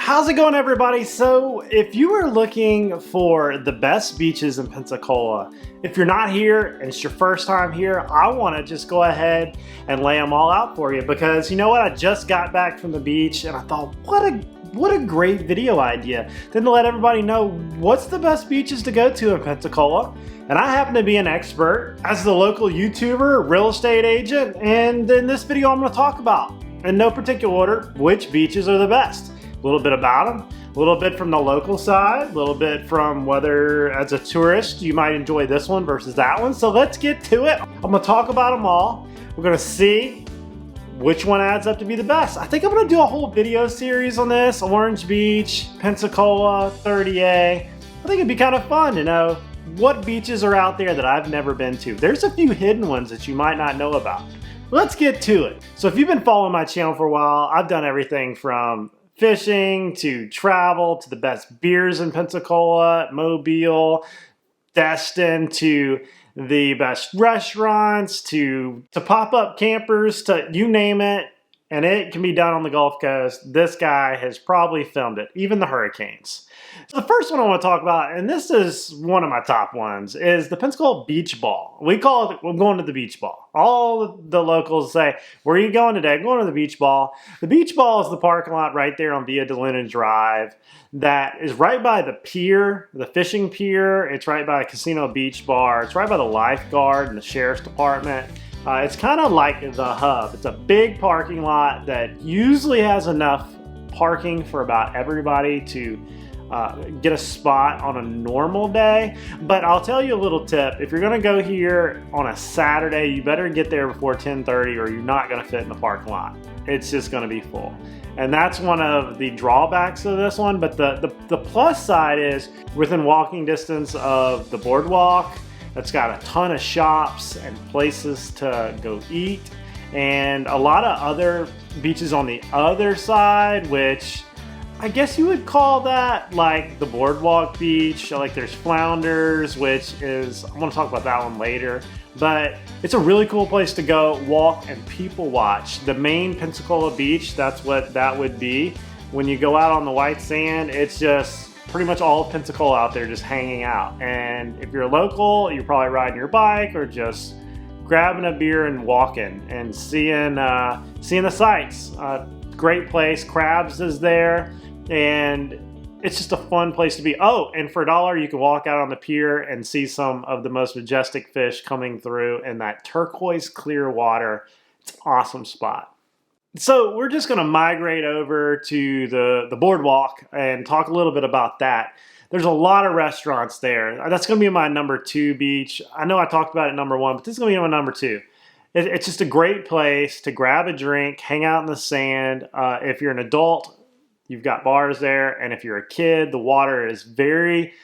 How's it going, everybody? So if you are looking for the best beaches in Pensacola, if you're not here and it's your first time here, I want to just go ahead and lay them all out for you, because you know what? I just got back from the beach and I thought, what a great video idea. Then to let everybody know what's the best beaches to go to in Pensacola. And I happen to be an expert as the local YouTuber, real estate agent, and in this video I'm going to talk about, in no particular order, which beaches are the best. A little bit about them, a little bit from the local side, a little bit from whether as a tourist you might enjoy this one versus that one. So let's get to it. I'm going to talk about them all. We're going to see which one adds up to be the best. I think I'm going to do a whole video series on this. Orange Beach, Pensacola, 30A. I think it'd be kind of fun to know what beaches are out there that I've never been to. There's a few hidden ones that you might not know about. Let's get to it. So if you've been following my channel for a while, I've done everything from fishing to travel to the best beers in Pensacola, Mobile, Destin, to the best restaurants, to pop-up campers, to you name it, and it can be done on the Gulf Coast. This guy has probably filmed it, even the hurricanes. So the first one I want to talk about, and this is one of my top ones, is the Pensacola Beach Ball. We call it, we're going to the beach ball. All the locals say, where are you going today? I'm going to the beach ball. The beach ball is the parking lot right there on Via DeLuna Drive that is right by the pier, the fishing pier. It's right by the Casino Beach Bar. It's right by the lifeguard and the sheriff's department. It's kind of like the hub. It's a big parking lot that usually has enough parking for about everybody to get a spot on a normal day. But I'll tell you a little tip. If you're going to go here on a Saturday, you better get there before 10:30 or you're not going to fit in the parking lot. It's just going to be full. And that's one of the drawbacks of this one. But the plus side is within walking distance of the boardwalk. It's got a ton of shops and places to go eat, and a lot of other beaches on the other side, which I guess you would call that like the boardwalk beach. Like there's Flounders, which is, I'm going to talk about that one later, but it's a really cool place to go walk and people watch. The main Pensacola beach, that's what that would be. When you go out on the white sand, it's just pretty much all of Pensacola out there just hanging out. And if you're local, you're probably riding your bike or just grabbing a beer and walking and seeing the sights. Great place. Crabs is there, and it's just a fun place to be. Oh, and for $1 you can walk out on the pier and see some of the most majestic fish coming through in that turquoise clear water. It's an awesome spot. So we're just going to migrate over to the boardwalk and talk a little bit about that. There's a lot of restaurants there. That's going to be my number 2 beach. I know I talked about it number 1, but this is going to be my number 2. It's just a great place to grab a drink, hang out in the sand. If you're an adult, you've got bars there. And if you're a kid, the water is very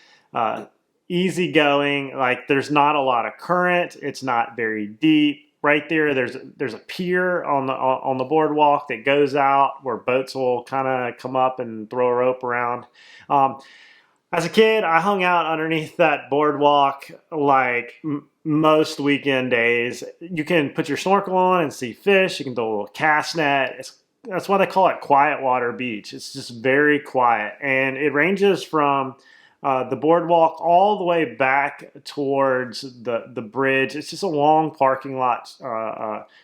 easygoing. Like there's not a lot of current. It's not very deep. Right there, there's a pier on the boardwalk that goes out where boats will kind of come up and throw a rope around. As a kid, I hung out underneath that boardwalk like most weekend days. You can put your snorkel on and see fish. You can throw a little cast net. That's why they call it quiet water beach. It's just very quiet, and it ranges from the boardwalk all the way back towards the bridge. It's just a long parking lot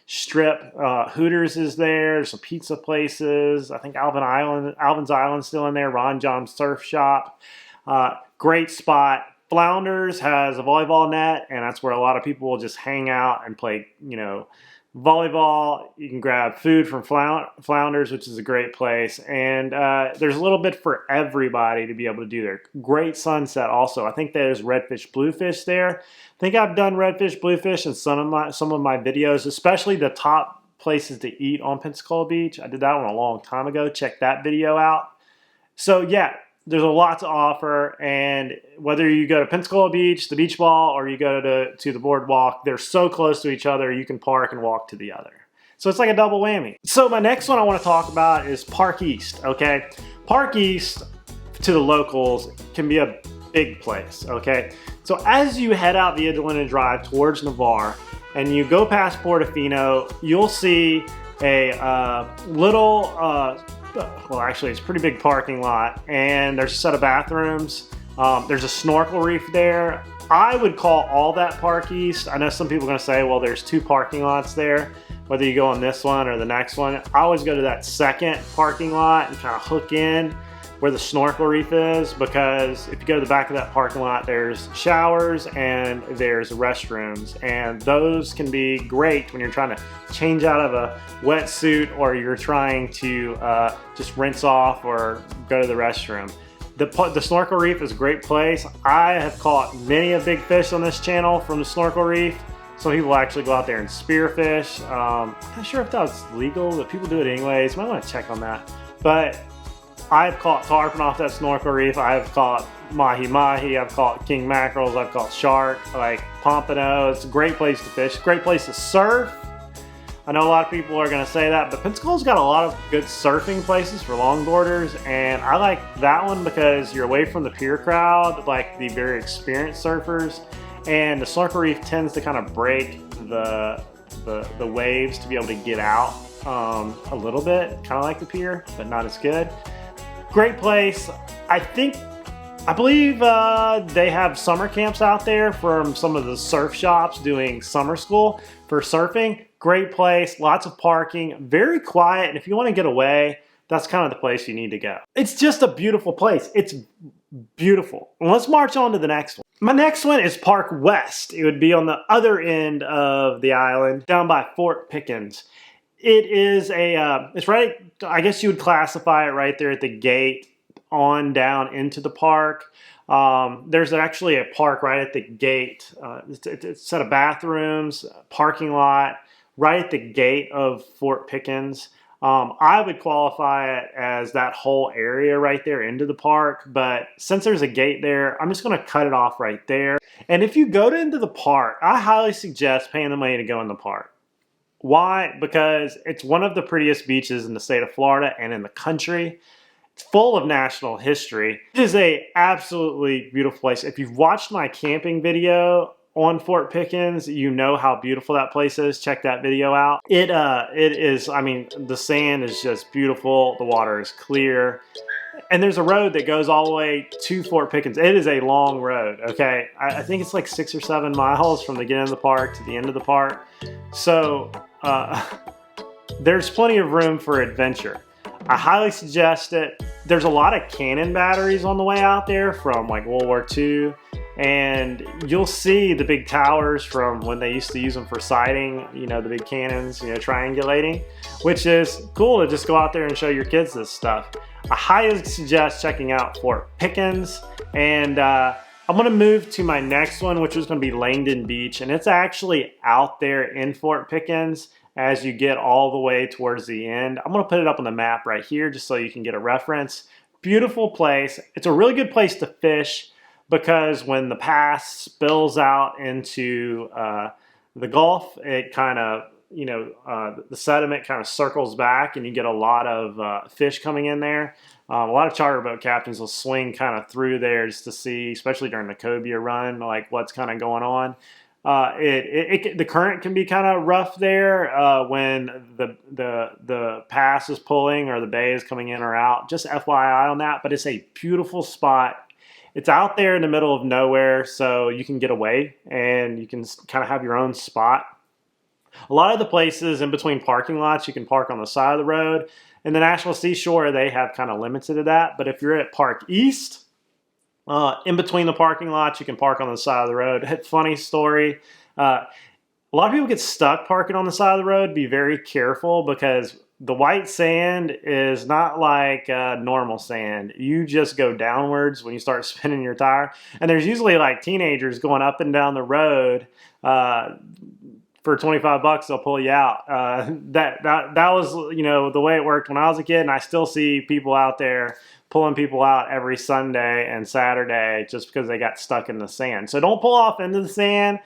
strip. Hooters is there. There's some pizza places. I think Alvin's Island's still in there. Ron John's Surf Shop. Great spot. Flounders has a volleyball net, and that's where a lot of people will just hang out and play, volleyball. You can grab food from Flounders, which is a great place. And there's a little bit for everybody to be able to do there. Great sunset also. I think there's redfish, bluefish there. I think I've done redfish, bluefish in some of my videos, especially the top places to eat on Pensacola Beach. I did that one a long time ago. Check that video out. So yeah, there's a lot to offer, and whether you go to Pensacola Beach, the beach ball, or you go to the boardwalk, they're so close to each other, you can park and walk to the other. So it's like a double whammy. So my next one I want to talk about is Park East, okay? Park East, to the locals, can be a big place, okay? So as you head out Via DeLuna Drive towards Navarre, and you go past Portofino, you'll see a little well, actually, it's a pretty big parking lot, and there's a set of bathrooms. There's a snorkel reef there. I would call all that Park East. I know some people are going to say, well, there's 2 parking lots there, whether you go on this one or the next one. I always go to that second parking lot and kind of hook in where the snorkel reef is, because if you go to the back of that parking lot, there's showers and there's restrooms, and those can be great when you're trying to change out of a wetsuit or you're trying to just rinse off or go to the restroom. The snorkel reef is a great place. I have caught many a big fish on this channel from the snorkel reef. Some people actually go out there and spearfish. I'm not sure if that's legal, but people do it anyways. You might want to check on that. But I've caught tarpon off that snorkel reef. I've caught mahi-mahi. I've caught king mackerels. I've caught shark, like pompano. It's a great place to fish. Great place to surf. I know a lot of people are going to say that, but Pensacola's got a lot of good surfing places for longboarders, and I like that one because you're away from the pier crowd, like the very experienced surfers, and the snorkel reef tends to kind of break the waves to be able to get out a little bit, kind of like the pier, but not as good. Great place. I believe they have summer camps out there from some of the surf shops doing summer school for surfing. Great place, lots of parking, very quiet, and if you want to get away, that's kind of the place you need to go. It's just a beautiful place. It's beautiful. And let's march on to the next one. My next one is Park West. It would be on the other end of the island, down by Fort Pickens. It is it's right, I guess you would classify it right there at the gate on down into the park. There's actually a park right at the gate. It's a set of bathrooms, parking lot, right at the gate of Fort Pickens. I would qualify it as that whole area right there into the park, but since there's a gate there, I'm just going to cut it off right there. And if you go into the park, I highly suggest paying the money to go in the park. Why? Because it's one of the prettiest beaches in the state of Florida and in the country. It's full of national history. It is a absolutely beautiful place. If you've watched my camping video on Fort Pickens, you know how beautiful that place is. Check that video out. It is, I mean, the sand is just beautiful. The water is clear. And there's a road that goes all the way to Fort Pickens. It is a long road, okay? I think it's like 6 or 7 miles from the beginning of the park to the end of the park. So there's plenty of room for adventure. I highly suggest it. There's a lot of cannon batteries on the way out there from like World War II. And you'll see the big towers from when they used to use them for sighting, you know, the big cannons, you know, triangulating, which is cool to just go out there and show your kids this stuff. I highly suggest checking out Fort Pickens. And I'm going to move to my next one, which is going to be Langdon Beach. And it's actually out there in Fort Pickens as you get all the way towards the end. I'm going to put it up on the map right here just so you can get a reference. Beautiful place. It's a really good place to fish, because when the pass spills out into the Gulf, it kind of, you know, the sediment kind of circles back and you get a lot of fish coming in there. A lot of charter boat captains will swing kind of through there just to see, especially during the cobia run, like what's kind of going on. The current can be kind of rough there when the pass is pulling or the bay is coming in or out. Just FYI on that, but it's a beautiful spot. It's out there in the middle of nowhere, so you can get away and you can kind of have your own spot. A lot of the places in between parking lots, you can park on the side of the road. In the National Seashore, they have kind of limited to that. But if you're at Park East, in between the parking lots, you can park on the side of the road. Funny story. A lot of people get stuck parking on the side of the road. Be very careful, because the white sand is not like normal sand. You just go downwards when you start spinning your tire. And there's usually like teenagers going up and down the road. For 25 bucks, they'll pull you out. That was, you know, the way it worked when I was a kid. And I still see people out there pulling people out every Sunday and Saturday just because they got stuck in the sand. So don't pull off into the sand.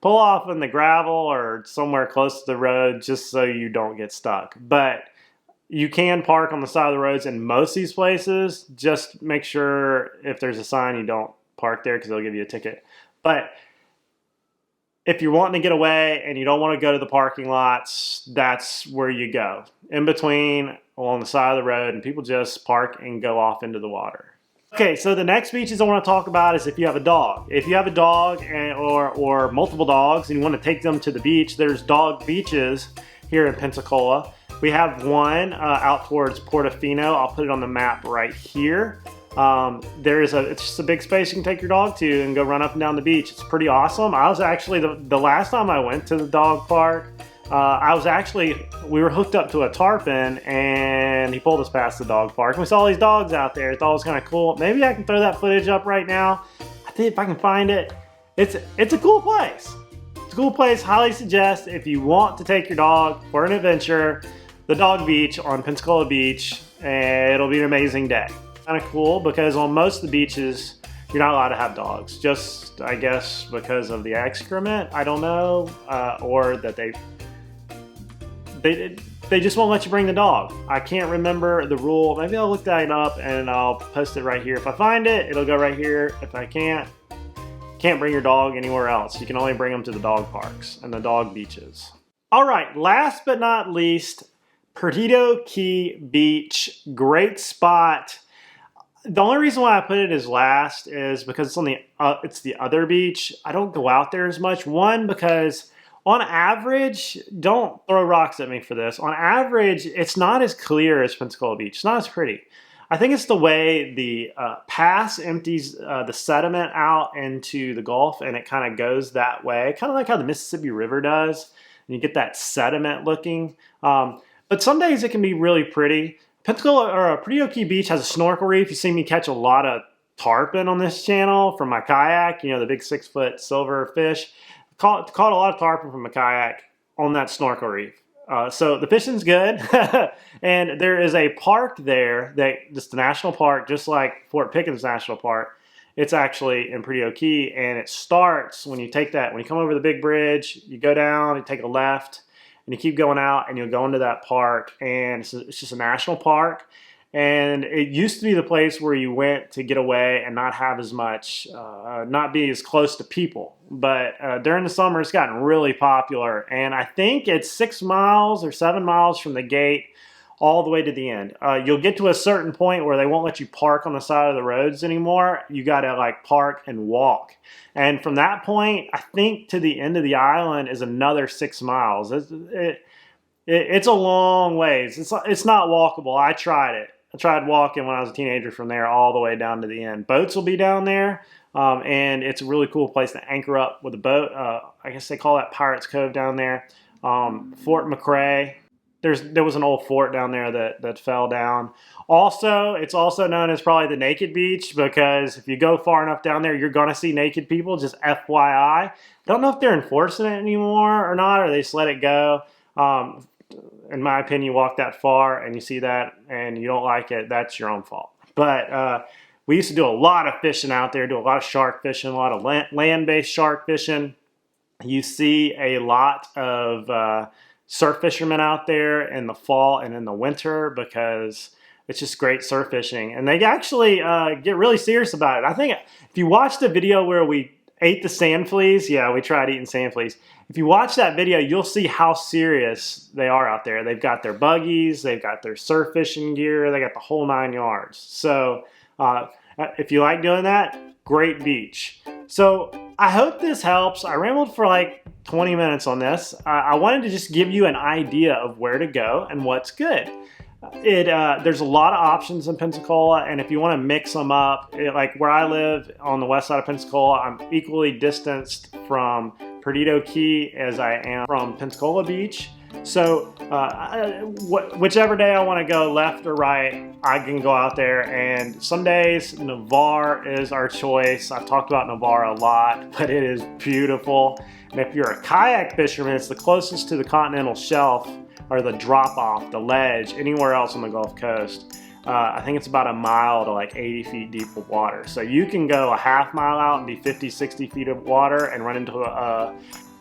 Pull off in the gravel or somewhere close to the road just so you don't get stuck. But you can park on the side of the roads in most of these places. Just make sure if there's a sign you don't park there, because they'll give you a ticket. But if you're wanting to get away and you don't want to go to the parking lots, that's where you go. In between along the side of the road, and people just park and go off into the water. Okay, so the next beaches I want to talk about is if you have a dog. If you have a dog or multiple dogs and you want to take them to the beach, there's dog beaches here in Pensacola. We have one out towards Portofino. I'll put it on the map right here. It's just a big space you can take your dog to and go run up and down the beach. It's pretty awesome. I was actually, the last time I went to the dog park, we were hooked up to a tarpon and he pulled us past the dog park. And we saw all these dogs out there. I thought it was kind of cool. Maybe I can throw that footage up right now. I think if I can find it. It's a cool place. It's a cool place. Highly suggest if you want to take your dog for an adventure, the dog beach on Pensacola Beach, and it'll be an amazing day. Kind of cool because on most of the beaches, you're not allowed to have dogs. Just, I guess, because of the excrement. I don't know, or that they just won't let you bring the dog. I can't remember the rule. Maybe I'll look that up and I'll post it right here. If I find it, it'll go right here. If I can't bring your dog anywhere else. You can only bring them to the dog parks and the dog beaches. All right, last but not least, Perdido Key Beach. Great spot. The only reason why I put it as last is because it's the other beach. I don't go out there as much. One, because on average, don't throw rocks at me for this. On average, it's not as clear as Pensacola Beach. It's not as pretty. I think it's the way the pass empties the sediment out into the Gulf, and it kind of goes that way. Kind of like how the Mississippi River does. And you get that sediment looking. But some days it can be really pretty. Perdido Key Beach has a snorkel reef. You see me catch a lot of tarpon on this channel from my kayak. You know, the big 6-foot silver fish. Caught a lot of tarpon from a kayak on that snorkel reef. So the fishing's good. And there is a park there, just a national park, just like Fort Pickens National Park. It's actually in Perdido Key, and it starts when you come over the big bridge, you go down, you take a left, and you keep going out, and you'll go into that park, and it's just a national park. And it used to be the place where you went to get away and not have as much, not be as close to people. But during the summer, it's gotten really popular. And I think it's 6 miles or 7 miles from the gate all the way to the end. You'll get to a certain point where they won't let you park on the side of the roads anymore. You got to like park and walk. And from that point, I think to the end of the island is another 6 miles. It's a long ways. It's not walkable. I tried it. I tried walking when I was a teenager from there all the way down to the end. Boats will be down there, and it's a really cool place to anchor up with a boat. I guess they call that Pirates Cove down there. Fort McRae. There was an old fort down there that fell down. Also, it's also known as probably the Naked Beach because if you go far enough down there, you're going to see naked people, just FYI. I don't know if they're enforcing it anymore or not, or they just let it go. In my opinion, you walk that far and you see that and you don't like it, that's your own fault. But we used to do a lot of fishing out there, do a lot of shark fishing, a lot of land-based shark fishing. You see a lot of surf fishermen out there in the fall and in the winter because it's just great surf fishing. And they actually get really serious about it. I think if you watch the video where we ate the sand fleas, yeah, we tried eating sand fleas. If you watch that video, you'll see how serious they are out there. They've got their buggies, they've got their surf fishing gear, they got the whole 9 yards. So if you like doing that, great beach. So I hope this helps. I rambled for like 20 minutes on this. I wanted to just give you an idea of where to go and what's good. There's a lot of options in Pensacola, and if you want to mix them up, like where I live on the west side of Pensacola, I'm equally distanced from Perdido Key as I am from Pensacola Beach. So whichever day I want to go left or right, I can go out there. And some days Navarre is our choice. I've talked about Navarre a lot, but it is beautiful. And if you're a kayak fisherman, it's the closest to the continental shelf or the drop off, the ledge, anywhere else on the Gulf Coast. I think it's about a mile to like 80 feet deep of water. So you can go a half mile out and be 50, 60 feet of water and run into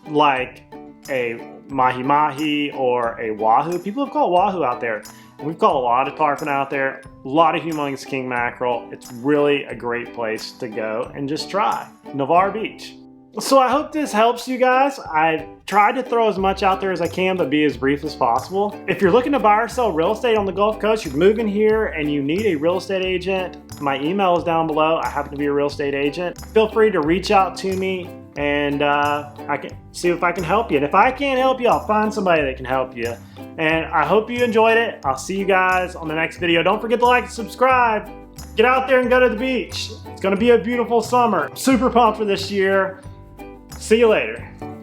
like a mahi-mahi or a wahoo. People have caught wahoo out there. We've caught a lot of tarpon out there, a lot of humongous king mackerel. It's really a great place to go and just try. Navarre Beach. So I hope this helps you guys. I tried to throw as much out there as I can, but be as brief as possible. If you're looking to buy or sell real estate on the Gulf Coast, you're moving here and you need a real estate agent, my email is down below. I happen to be a real estate agent. Feel free to reach out to me and I can see if I can help you. And if I can't help you, I'll find somebody that can help you. And I hope you enjoyed it. I'll see you guys on the next video. Don't forget to like and subscribe. Get out there and go to the beach. It's gonna be a beautiful summer. I'm super pumped for this year. See you later.